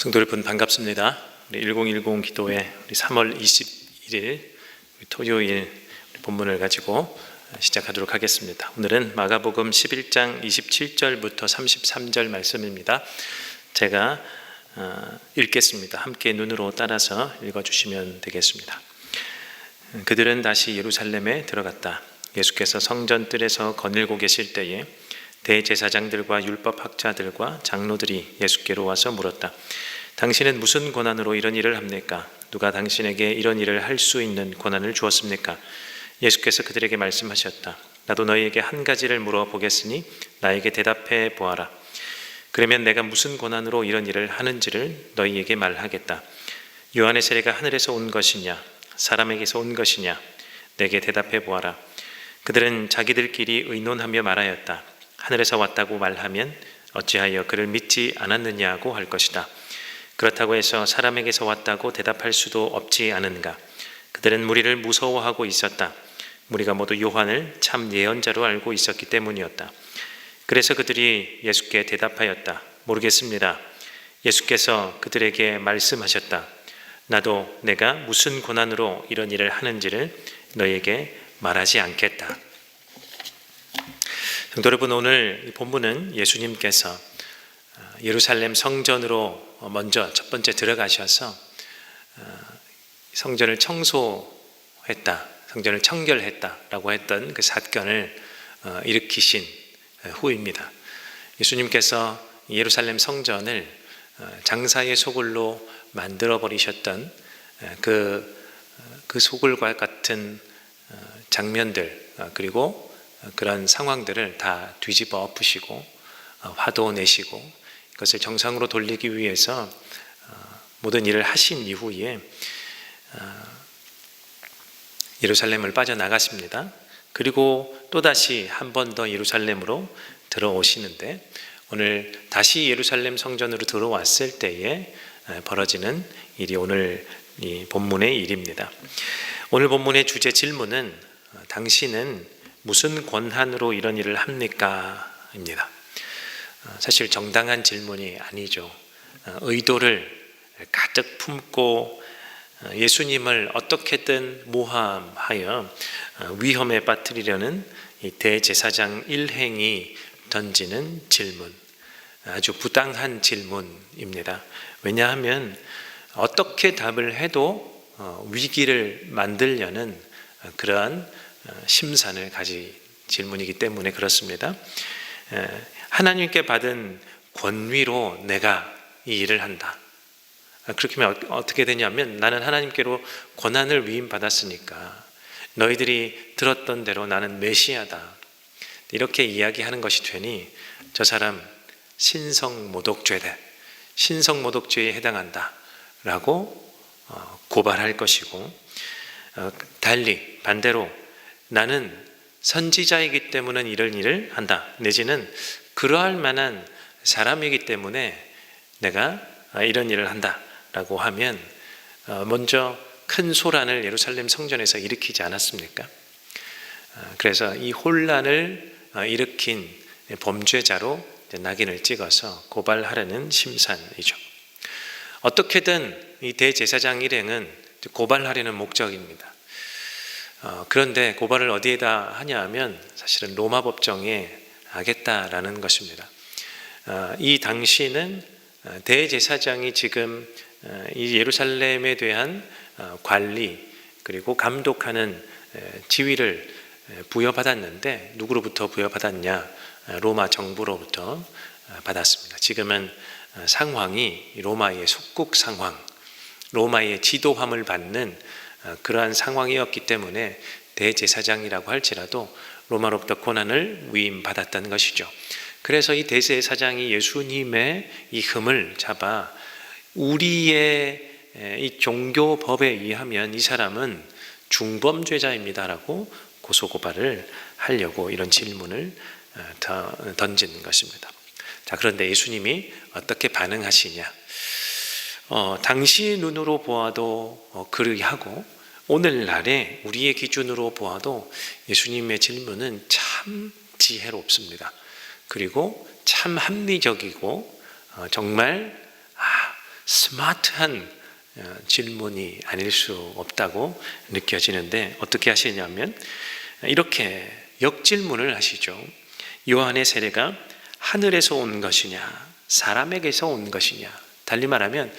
성도 여러분 반갑습니다. 우리 1010 기도회 우리 3월 21일 토요일 본문을 가지고 시작하도록 하겠습니다. 오늘은 마가복음 11장 27절부터 33절 말씀입니다. 제가 읽겠습니다. 함께 눈으로 따라서 읽어주시면 되겠습니다. 그들은 다시 예루살렘에 들어갔다. 예수께서 성전 뜰에서 거닐고 계실 때에 대제사장들과 율법학자들과 장로들이 예수께로 와서 물었다. 당신은 무슨 권한으로 이런 일을 합니까? 누가 당신에게 이런 일을 할 수 있는 권한을 주었습니까? 예수께서 그들에게 말씀하셨다. 나도 너희에게 한 가지를 물어보겠으니 나에게 대답해 보아라. 그러면 내가 무슨 권한으로 이런 일을 하는지를 너희에게 말하겠다. 요한의 세례가 하늘에서 온 것이냐 사람에게서 온 것이냐 내게 대답해 보아라. 그들은 자기들끼리 의논하며 말하였다. 하늘에서 왔다고 말하면 어찌하여 그를 믿지 않았느냐고 할 것이다. 그렇다고 해서 사람에게서 왔다고 대답할 수도 없지 않은가. 그들은 무리를 무서워하고 있었다. 무리가 모두 요한을 참 예언자로 알고 있었기 때문이었다. 그래서 그들이 예수께 대답하였다. 모르겠습니다. 예수께서 그들에게 말씀하셨다. 나도 내가 무슨 권한으로 이런 일을 하는지를 너에게 말하지 않겠다. 성도 여러분, 오늘 본문은 예수님께서 예루살렘 성전으로 먼저 첫 번째 들어가셔서 성전을 청소했다, 성전을 청결했다라고 했던 그 사건을 일으키신 후입니다. 예수님께서 예루살렘 성전을 장사의 소굴로 만들어 버리셨던 그 소굴과 같은 장면들, 그리고 그런 상황들을 다 뒤집어 엎으시고 화도 내시고 그것을 정상으로 돌리기 위해서 모든 일을 하신 이후에 예루살렘을 빠져나가십니다. 그리고 또다시 한 번 더 예루살렘으로 들어오시는데, 오늘 다시 예루살렘 성전으로 들어왔을 때에 벌어지는 일이 오늘 이 본문의 일입니다. 오늘 본문의 주제 질문은 당신은 무슨 권한으로 이런 일을 합니까? 입니다. 사실 정당한 질문이 아니죠. 의도를 가득 품고 예수님을 어떻게든 모함하여 위험에 빠뜨리려는 이 대제사장 일행이 던지는 질문, 아주 부당한 질문입니다. 왜냐하면 어떻게 답을 해도 위기를 만들려는 그러한 심산을 가진 질문이기 때문에 그렇습니다. 하나님께 받은 권위로 내가 이 일을 한다. 그렇게 하면 어떻게 되냐면, 나는 하나님께로 권한을 위임받았으니까 너희들이 들었던 대로 나는 메시아다, 이렇게 이야기하는 것이 되니 저 사람 신성모독죄다, 신성모독죄에 해당한다 라고 고발할 것이고, 달리 반대로 나는 선지자이기 때문에 이런 일을 한다, 내지는 그러할 만한 사람이기 때문에 내가 이런 일을 한다 라고 하면 먼저 큰 소란을 예루살렘 성전에서 일으키지 않았습니까? 그래서 이 혼란을 일으킨 범죄자로 낙인을 찍어서 고발하려는 심산이죠. 어떻게든 이 대제사장 일행은 고발하려는 목적입니다. 그런데 고발을 어디에다 하냐 하면 사실은 로마 법정에 하겠다라는 것입니다. 이 당시는 대제사장이 지금 이 예루살렘에 대한 관리 그리고 감독하는 지위를 부여받았는데, 누구로부터 부여받았냐? 로마 정부로부터 받았습니다. 지금은 상황이 로마의 속국 상황, 로마의 지도함을 받는 그러한 상황이었기 때문에 대제사장이라고 할지라도 로마로부터 권한을 위임받았다는 것이죠. 그래서 이 대제사장이 예수님의 이 흠을 잡아 우리의 이 종교법에 의하면 이 사람은 중범죄자입니다라고 고소고발을 하려고 이런 질문을 던진 것입니다. 자, 그런데 예수님이 어떻게 반응하시냐? 당시 눈으로 보아도 그러하고 오늘날에 우리의 기준으로 보아도 예수님의 질문은 참 지혜롭습니다. 그리고 참 합리적이고 정말 스마트한 질문이 아닐 수 없다고 느껴지는데 어떻게 하시냐면 이렇게 역질문을 하시죠. 요한의 세례가 하늘에서 온 것이냐 사람에게서 온 것이냐. 달리 말하면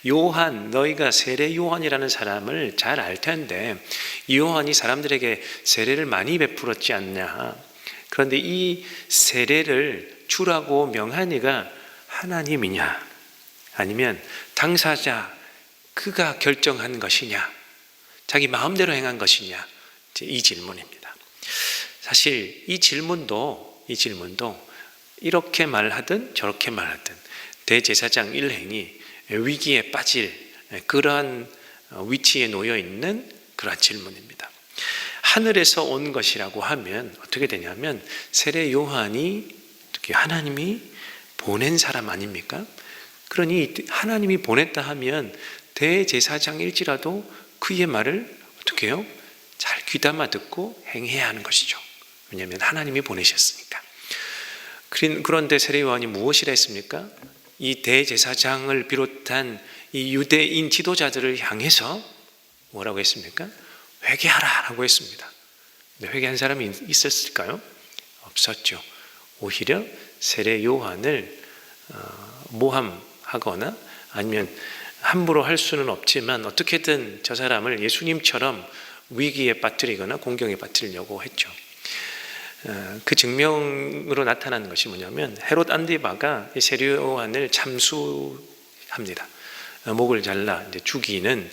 요한, 너희가 세례 요한이라는 사람을 잘 알 텐데 이 요한이 사람들에게 세례를 많이 베풀었지 않냐. 그런데 이 세례를 주라고 명한 이가 하나님이냐 아니면 당사자 그가 결정한 것이냐 자기 마음대로 행한 것이냐, 이 질문입니다. 사실 이 질문도 이렇게 말하든 저렇게 말하든 대제사장 일행이 위기에 빠질 그러한 위치에 놓여 있는 그러한 질문입니다. 하늘에서 온 것이라고 하면 어떻게 되냐면 세례 요한이 어떻게 하나님이 보낸 사람 아닙니까? 그러니 하나님이 보냈다 하면 대제사장일지라도 그의 말을 어떻게 해요? 잘 귀담아 듣고 행해야 하는 것이죠. 왜냐하면 하나님이 보내셨으니까. 그런데 세례 요한이 무엇이라 했습니까? 이 대제사장을 비롯한 이 유대인 지도자들을 향해서 뭐라고 했습니까? 회개하라 라고 했습니다. 근데 회개한 사람이 있었을까요? 없었죠. 오히려 세례 요한을 모함하거나 아니면 함부로 할 수는 없지만 어떻게든 저 사람을 예수님처럼 위기에 빠뜨리거나 공경에 빠뜨리려고 했죠. 그 증명으로 나타나는 것이 뭐냐면 헤롯 안디바가 세례 요한을 참수합니다. 목을 잘라 이제 죽이는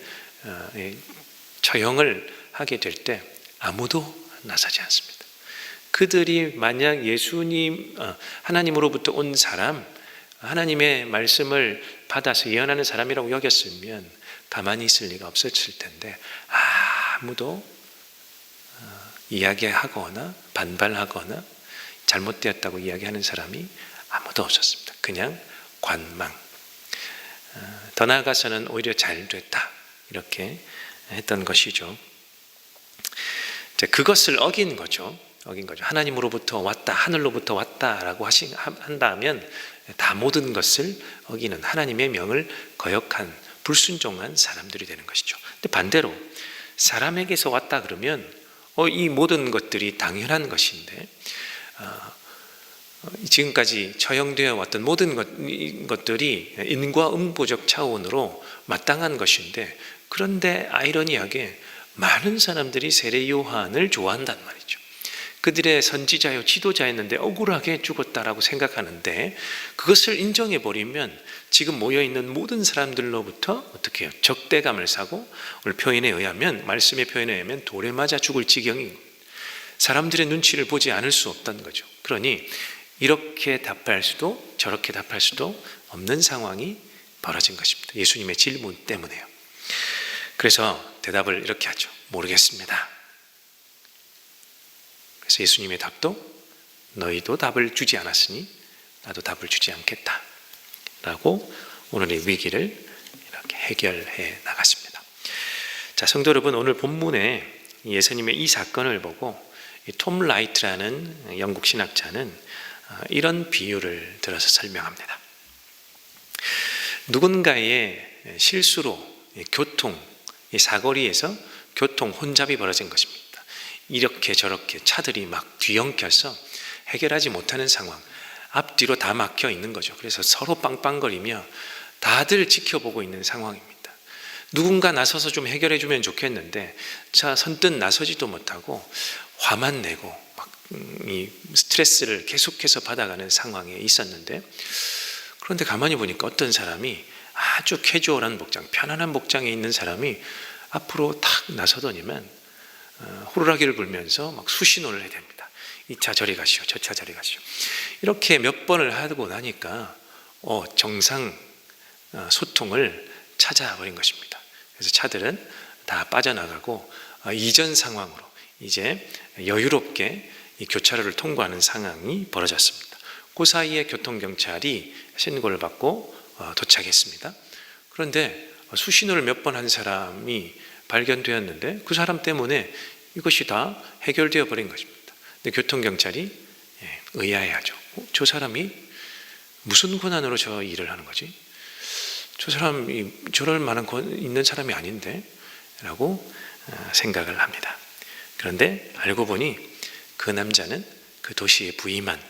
처형을 하게 될 때 아무도 나서지 않습니다. 그들이 만약 예수님 하나님으로부터 온 사람, 하나님의 말씀을 받아서 예언하는 사람이라고 여겼으면 가만히 있을 리가 없었을 텐데 아무도 이야기하거나 반발하거나 잘못되었다고 이야기하는 사람이 아무도 없었습니다. 그냥 관망. 더 나아가서는 오히려 잘 됐다 이렇게 했던 것이죠. 그것을 어긴 거죠. 하나님으로부터 왔다, 하늘로부터 왔다라고 한다면 다 모든 것을 어기는 하나님의 명을 거역한 불순종한 사람들이 되는 것이죠. 근데 반대로 사람에게서 왔다 그러면 이 모든 것들이 당연한 것인데 지금까지 처형되어 왔던 모든 것들이 인과응보적 차원으로 마땅한 것인데 그런데 아이러니하게 많은 사람들이 세례 요한을 좋아한단 말이죠. 그들의 선지자요 지도자였는데 억울하게 죽었다라고 생각하는데 그것을 인정해버리면 지금 모여있는 모든 사람들로부터 어떻게 해요? 적대감을 사고 오늘 표현에 의하면 말씀의 표현에 의하면 돌에 맞아 죽을 지경인 거예요. 사람들의 눈치를 보지 않을 수 없다는 거죠. 그러니 이렇게 답할 수도 저렇게 답할 수도 없는 상황이 벌어진 것입니다. 예수님의 질문 때문에요. 그래서 대답을 이렇게 하죠. 모르겠습니다. 그래서 예수님의 답도 너희도 답을 주지 않았으니 나도 답을 주지 않겠다 라고 오늘의 위기를 이렇게 해결해 나갔습니다. 자, 성도 여러분, 오늘 본문에 예수님의 이 사건을 보고 톰 라이트라는 영국 신학자는 이런 비유를 들어서 설명합니다. 누군가의 실수로 사거리에서 교통 혼잡이 벌어진 것입니다. 이렇게 저렇게 차들이 막 뒤엉켜서 해결하지 못하는 상황, 앞뒤로 다 막혀 있는 거죠. 그래서 서로 빵빵거리며 다들 지켜보고 있는 상황입니다. 누군가 나서서 좀 해결해 주면 좋겠는데 자 선뜻 나서지도 못하고 화만 내고 막 이 스트레스를 계속해서 받아가는 상황에 있었는데 그런데 가만히 보니까 어떤 사람이 아주 캐주얼한 복장, 편안한 복장에 있는 사람이 앞으로 탁 나서더니만 호루라기를 불면서 막 수신호를 해댑니다. 이 차 저리 가시오, 저 차 저리 가시오. 이렇게 몇 번을 하고 나니까 정상 소통을 찾아버린 것입니다. 그래서 차들은 다 빠져나가고 이전 상황으로 이제 여유롭게 이 교차로를 통과하는 상황이 벌어졌습니다. 그 사이에 교통경찰이 신고를 받고 도착했습니다. 그런데 수신호를 몇 번 한 사람이 발견되었는데 그 사람 때문에 이것이 다 해결되어 버린 것입니다. 근데 교통경찰이 의아해하죠. 저 사람이 무슨 권한으로 저 일을 하는 거지? 저 사람이 저럴 만한 있는 사람이 아닌데 라고 생각을 합니다. 그런데 알고 보니 그 남자는 그 도시에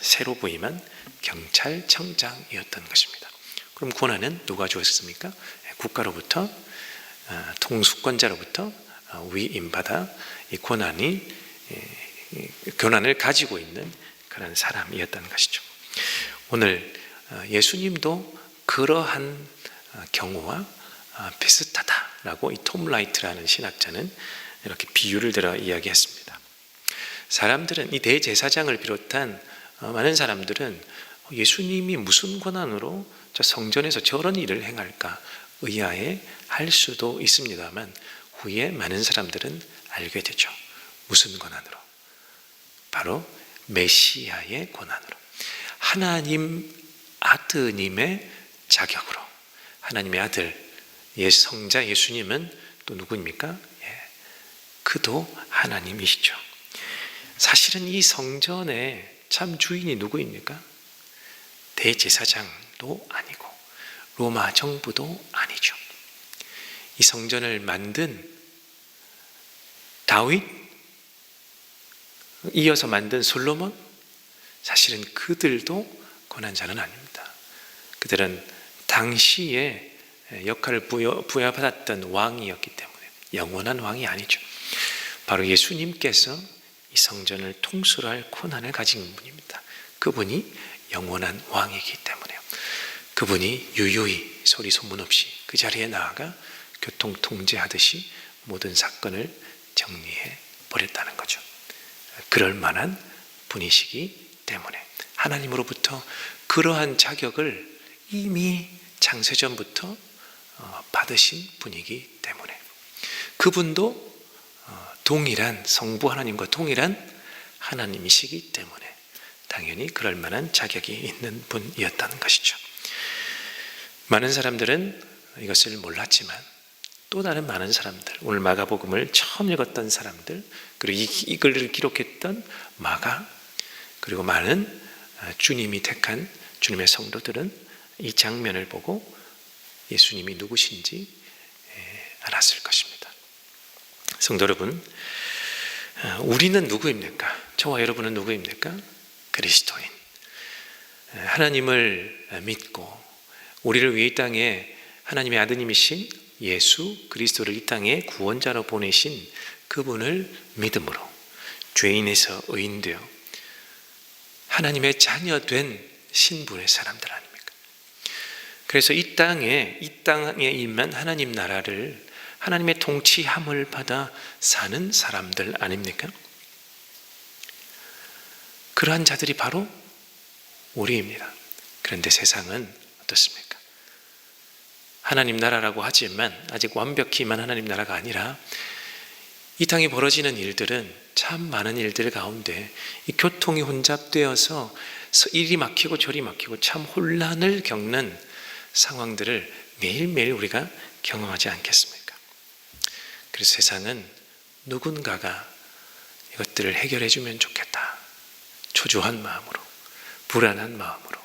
새로 부임한 경찰청장이었던 것입니다. 그럼 권한은 누가 주었습니까? 국가로부터, 통수권자로부터 위임받아 이 권한을 가지고 있는 그런 사람이었던 것이죠. 오늘 예수님도 그러한 경우와 비슷하다라고 이 톰 라이트라는 신학자는 이렇게 비유를 들어 이야기했습니다. 사람들은, 이 대제사장을 비롯한 많은 사람들은 예수님이 무슨 권한으로 저 성전에서 저런 일을 행할까 의아해 할 수도 있습니다만, 후에 많은 사람들은 알게 되죠. 무슨 권한으로? 바로 메시아의 권한으로, 하나님 아드님의 자격으로. 하나님의 아들 성자 예수님은 또 누구입니까? 그도 하나님이시죠. 사실은 이 성전의 참 주인이 누구입니까? 대제사장도 아니고 로마 정부도 아니죠. 이 성전을 만든 다윗, 이어서 만든 솔로몬, 사실은 그들도 권한자는 아닙니다. 그들은 당시에 역할을 부여받았던 왕이었기 때문에 영원한 왕이 아니죠. 바로 예수님께서 이 성전을 통솔할 권한을 가진 분입니다. 그분이 영원한 왕이기 때문에요. 그분이 유유히 소리 소문 없이 그 자리에 나아가 교통 통제하듯이 모든 사건을 정리해 버렸다는 거죠. 그럴 만한 분이시기 때문에 하나님으로부터 그러한 자격을 이미 창세전부터 받으신 분이기 때문에, 그분도 동일한 성부 하나님과 동일한 하나님이시기 때문에 당연히 그럴 만한 자격이 있는 분이었다는 것이죠. 많은 사람들은 이것을 몰랐지만 또 다른 많은 사람들, 오늘 마가복음을 처음 읽었던 사람들, 그리고 이 글을 기록했던 마가, 그리고 많은 주님이 택한 주님의 성도들은 이 장면을 보고 예수님이 누구신지 알았을 것입니다. 성도 여러분, 우리는 누구입니까? 저와 여러분은 누구입니까? 그리스도인, 하나님을 믿고 우리를 위해 이 땅에 하나님의 아드님이신 예수 그리스도를 이 땅에 구원자로 보내신 그분을 믿음으로 죄인에서 의인되어 하나님의 자녀된 신분의 사람들 아닙니까? 그래서 이 땅에 임한 하나님 나라를, 하나님의 통치함을 받아 사는 사람들 아닙니까? 그러한 자들이 바로 우리입니다. 그런데 세상은 어떻습니까? 하나님 나라라고 하지만 아직 완벽히 임한 하나님 나라가 아니라 이 땅에 벌어지는 일들은 참 많은 일들 가운데 이 교통이 혼잡되어서 이리 막히고 저리 막히고 참 혼란을 겪는 상황들을 매일매일 우리가 경험하지 않겠습니까? 그래서 세상은 누군가가 이것들을 해결해 주면 좋겠다, 초조한 마음으로, 불안한 마음으로,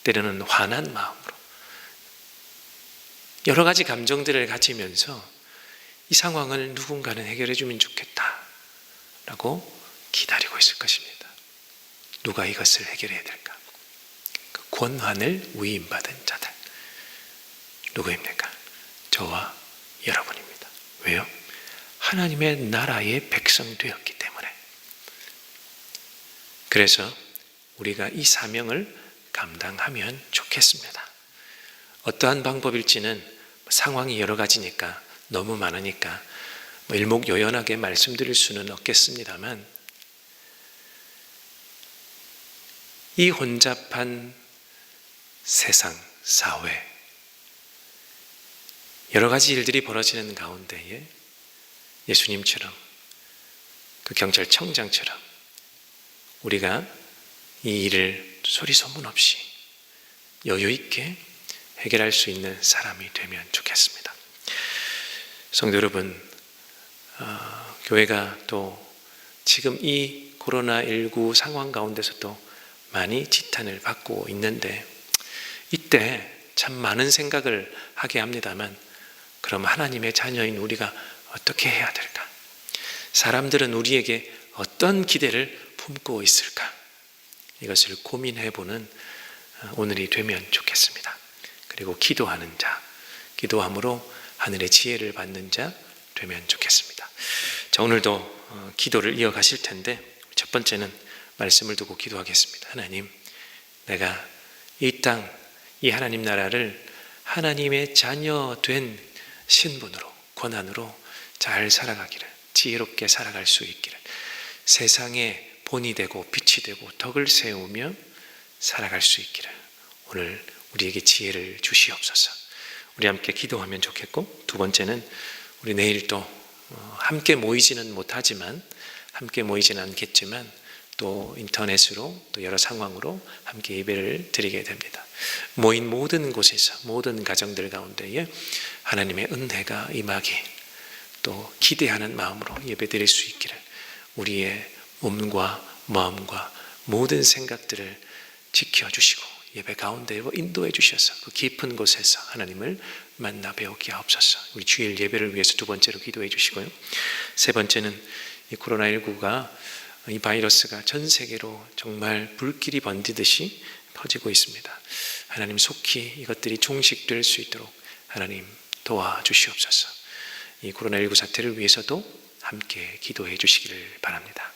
때로는 화난 마음으로 여러 가지 감정들을 가지면서 이 상황을 누군가는 해결해 주면 좋겠다라고 기다리고 있을 것입니다. 누가 이것을 해결해야 될까? 그 권한을 위임받은 자들 누구입니까? 저와 여러분입니다. 왜요? 하나님의 나라의 백성 되었기 때문에. 그래서 우리가 이 사명을 감당하면 좋겠습니다. 어떠한 방법일지는 상황이 여러 가지니까, 너무 많으니까 일목요연하게 말씀드릴 수는 없겠습니다만, 이 혼잡한 세상, 사회, 여러 가지 일들이 벌어지는 가운데에 예수님처럼, 그 경찰청장처럼 우리가 이 일을 소리 소문 없이 여유 있게 해결할 수 있는 사람이 되면 좋겠습니다. 성도 여러분, 교회가 또 지금 이 코로나19 상황 가운데서도 많이 지탄을 받고 있는데, 이때 참 많은 생각을 하게 합니다만, 그럼 하나님의 자녀인 우리가 어떻게 해야 될까? 사람들은 우리에게 어떤 기대를 품고 있을까? 이것을 고민해보는 오늘이 되면 좋겠습니다. 그리고 기도하는 자, 기도함으로 하늘의 지혜를 받는 자 되면 좋겠습니다. 자, 오늘도 기도를 이어가실 텐데, 첫 번째는 말씀을 두고 기도하겠습니다. 하나님, 내가 이 땅, 이 하나님 나라를 하나님의 자녀 된 신분으로, 권한으로 잘 살아가기를, 지혜롭게 살아갈 수 있기를, 세상에 본이 되고 빛이 되고 덕을 세우며 살아갈 수 있기를 오늘 우리에게 지혜를 주시옵소서. 우리 함께 기도하면 좋겠고, 두 번째는 우리 내일 또 함께 모이지는 못하지만, 함께 모이지는 않겠지만 또 인터넷으로 또 여러 상황으로 함께 예배를 드리게 됩니다. 모인 모든 곳에서, 모든 가정들 가운데에 하나님의 은혜가 임하기, 또 기대하는 마음으로 예배 드릴 수 있기를, 우리의 몸과 마음과 모든 생각들을 지켜주시고 예배 가운데 인도해 주셔서 그 깊은 곳에서 하나님을 만나 배우게 하옵소서. 우리 주일 예배를 위해서 두 번째로 기도해 주시고요. 세 번째는 이 코로나19가, 이 바이러스가 전 세계로 정말 불길이 번지듯이 퍼지고 있습니다. 하나님, 속히 이것들이 종식될 수 있도록 하나님 도와주시옵소서. 이 코로나19 사태를 위해서도 함께 기도해 주시기를 바랍니다.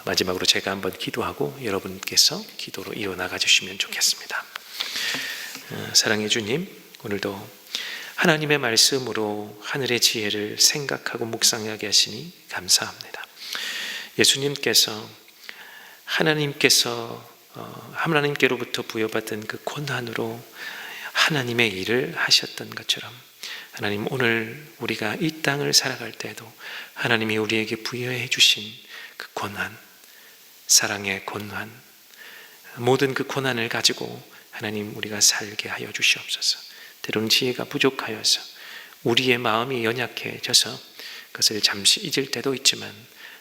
마지막으로 제가 한번 기도하고 여러분께서 기도로 이어나가 주시면 좋겠습니다. 사랑의 주님, 오늘도 하나님의 말씀으로 하늘의 지혜를 생각하고 묵상하게 하시니 감사합니다. 예수님께서 하나님께로부터 부여받은 그 권한으로 하나님의 일을 하셨던 것처럼, 하나님, 오늘 우리가 이 땅을 살아갈 때에도 하나님이 우리에게 부여해 주신 그 권한, 사랑의 권한, 모든 그 권한을 가지고 하나님 우리가 살게 하여 주시옵소서. 때로는 지혜가 부족하여서 우리의 마음이 연약해져서 그것을 잠시 잊을 때도 있지만,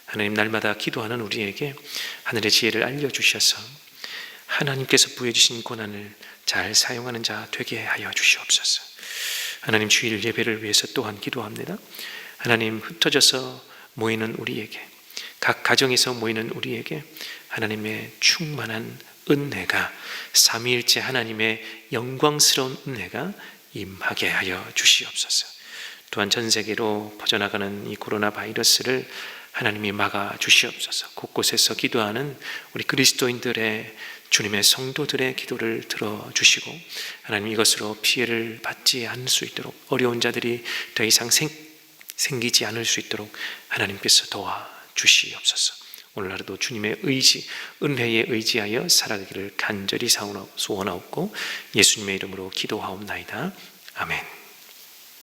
하나님, 날마다 기도하는 우리에게 하늘의 지혜를 알려주셔서 하나님께서 부여주신 권한을 잘 사용하는 자 되게 하여 주시옵소서. 하나님, 주일 예배를 위해서 또한 기도합니다. 하나님, 흩어져서 모이는 우리에게, 각 가정에서 모이는 우리에게 하나님의 충만한 은혜가, 삼위일체 하나님의 영광스러운 은혜가 임하게 하여 주시옵소서. 또한 전 세계로 퍼져나가는 이 코로나 바이러스를 하나님이 막아 주시옵소서. 곳곳에서 기도하는 우리 그리스도인들의, 주님의 성도들의 기도를 들어주시고, 하나님, 이것으로 피해를 받지 않을 수 있도록, 어려운 자들이 더 이상 생기지 않을 수 있도록 하나님께서 도와주시옵소서. 오늘 하루도 주님의 의지, 은혜에 의지하여 살아가기를 간절히 소원하옵고 예수님의 이름으로 기도하옵나이다. 아멘.